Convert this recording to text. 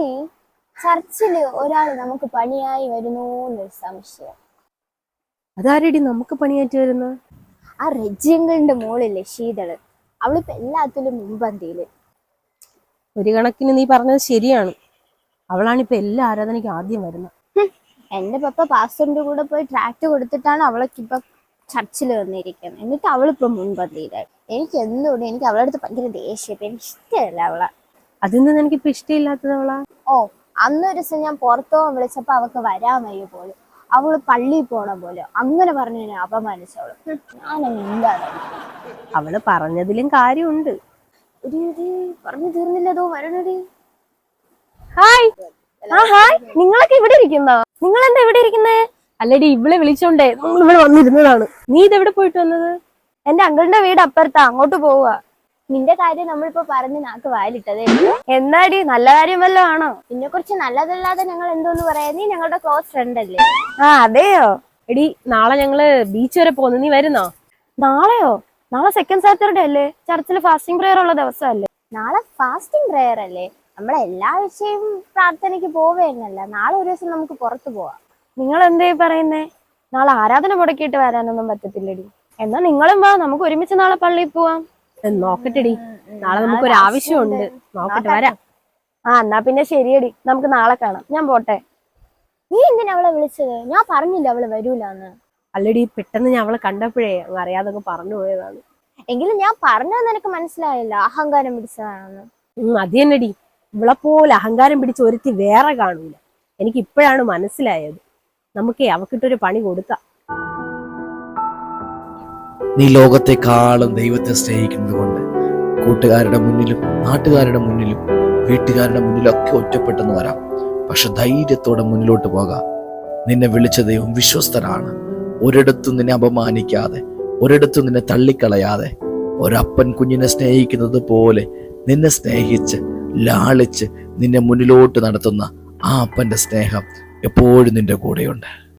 എടി ചർച്ചില് ഒരാള് നമുക്ക് പണിയായി വരുന്നോന്നൊരു സംശയം. അതാരടി നമുക്ക് പണിയായിട്ട് വരുന്നത്? ആ റെജിയങ്കളിന്റെ മോളില്ലേ ശീതള്, അവളിപ്പോ എല്ലാത്തിലും മുൻപന്തിയില്. ഒരു കണക്കിന് നീ പറഞ്ഞത് ശരിയാണ്. അവളാണിപ്പോ എല്ലാ ആരാധനയ്ക്കും ആദ്യം വരുന്നത്. എന്റെ പപ്പ പാസ്റ്ററിന്റെ കൂടെ പോയി ട്രാക്ട് കൊടുത്തിട്ടാണ് അവളൊക്കിപ്പൊ ചർച്ചിൽ വന്നിരിക്കുന്നത്. എന്നിട്ട് അവളിപ്പോ മുൻപന്തിയിലായി. എനിക്ക് എന്തുകൊണ്ട് എനിക്ക് അവളുടെ അടുത്ത് ഭയങ്കര ദേഷ്യം. എനിക്ക് ഇഷ്ടമല്ല അവളെ. അതൊന്നും എനിക്കിപ്പോ ഇഷ്ടമില്ലാത്തത് അവളാ. ഓ, അന്നൊരു ദിവസം ഞാൻ പുറത്തു പോകാൻ വിളിച്ചപ്പോ അവൾക്ക് വരാൻ വയ്യ പോലും. അവള് പള്ളിയിൽ പോണ പോലെ അങ്ങനെ പറഞ്ഞു എന്നെ അപമാനിച്ചവള്. ഞാനങ്ങ് എന്താണ് അവള് പറഞ്ഞതിലും കാര്യമുണ്ട്. പറഞ്ഞു തീർന്നില്ലതോ വരണടി. ഹായ്. ഹായ്, നിങ്ങളൊക്കെ ഇവിടെ ഇരിക്കുന്നോ? നിങ്ങൾ എന്താ ഇവിടെ ഇരിക്കുന്നേ? അല്ലടി, ഇവളെ വിളിച്ചോണ്ടേ നമ്മൾ ഇവിടെ വന്നിരുന്നതാണ്. നീ ഇതെവിടെ പോയിട്ട് വന്നത്? എന്റെ അങ്കിളിന്റെ വീട് അപ്പുറത്താ, അങ്ങോട്ട് പോവുക. നിന്റെ കാര്യം നമ്മളിപ്പോ പറഞ്ഞ് നാക്ക് വായിലിട്ടതേ. എന്നാടി, നല്ല കാര്യം വല്ലതും ആണോ? നിന്നെ കുറിച്ച് നല്ലതല്ലാതെ ഞങ്ങൾ എന്തോന്ന് പറയാ? നീ ഞങ്ങളുടെ ക്ലോസ് ഫ്രണ്ട് അല്ലേ? അതെയോ? എടി, നാളെ ഞങ്ങള് ബീച്ച് വരെ പോകുന്നു. നീ വരുന്നോ? നാളെയോ? നാളെ സെക്കൻഡ് സാറ്റർഡേ അല്ലേ? ചർച്ചിൽ ഫാസ്റ്റിംഗ് പ്രെയർ ഉള്ള ദിവസമല്ലേ? നാളെ ഫാസ്റ്റിംഗ് പ്രെയർ അല്ലേ? നമ്മൾ എല്ലാ ആഴ്ചയും പ്രാർത്ഥനയ്ക്ക് പോവുകയെന്നല്ല. നാളെ ഒരു ദിവസം നമുക്ക് പുറത്തു പോവാം. നിങ്ങൾ എന്തേ പറയുന്നേ? നാളെ ആരാധന മുടക്കിയിട്ട് വരാനൊന്നും പറ്റത്തില്ലടി. എന്നാ നിങ്ങളും വാ, നമുക്ക് ഒരുമിച്ച് നാളെ പള്ളിയിൽ പോവാം. നോക്കട്ടെടി, നാളെ നമുക്കൊരു ആവശ്യമുണ്ട്. നോക്കട്ടെ, വരാം. എന്നാ പിന്നെ ശരിയടി, നമുക്ക് നാളെ കാണാം. ഞാൻ പോട്ടെ. നീ എന്തിനാ അവളെ വിളിച്ചത്? ഞാൻ പറഞ്ഞില്ല അവള് വരൂലെന്ന്. അല്ലടി, പെട്ടെന്ന് ഞാൻ അവളെ കണ്ടപ്പോഴേ അങ്ങ് അറിയാതൊക്കെ പറഞ്ഞു പോയതാണ്. എങ്കിലും ഞാൻ പറഞ്ഞത് നിനക്ക് മനസ്സിലായില്ല, അഹങ്കാരം പിടിച്ചതാണെന്ന്. അത് തന്നെടി, ഇവളെ പോലെ അഹങ്കാരം പിടിച്ച് ഒരുത്തി വേറെ കാണൂല. എനിക്ക് ഇപ്പോഴാണ് മനസ്സിലായത്. നമുക്കേ അവക്കിട്ടൊരു പണി കൊടുക്കാം. നീ ലോകത്തെക്കാളും ദൈവത്തെ സ്നേഹിക്കുന്നത് കൊണ്ട് കൂട്ടുകാരുടെ മുന്നിലും നാട്ടുകാരുടെ മുന്നിലും വീട്ടുകാരുടെ മുന്നിലൊക്കെ ഒറ്റപ്പെട്ടെന്ന് വരാം. പക്ഷെ ധൈര്യത്തോടെ മുന്നിലോട്ട് പോകാം. നിന്നെ വിളിച്ച ദൈവം വിശ്വസ്തനാണ്. ഒരിടത്തും നിന്നെ അപമാനിക്കാതെ, ഒരിടത്തും നിന്നെ തള്ളിക്കളയാതെ, ഒരപ്പൻ കുഞ്ഞിനെ സ്നേഹിക്കുന്നത് പോലെ നിന്നെ സ്നേഹിച്ച് ലാളിച്ച് നിന്നെ മുന്നിലോട്ട് നടത്തുന്ന ആ അപ്പന്റെ സ്നേഹം എപ്പോഴും നിന്റെ കൂടെയുണ്ട്.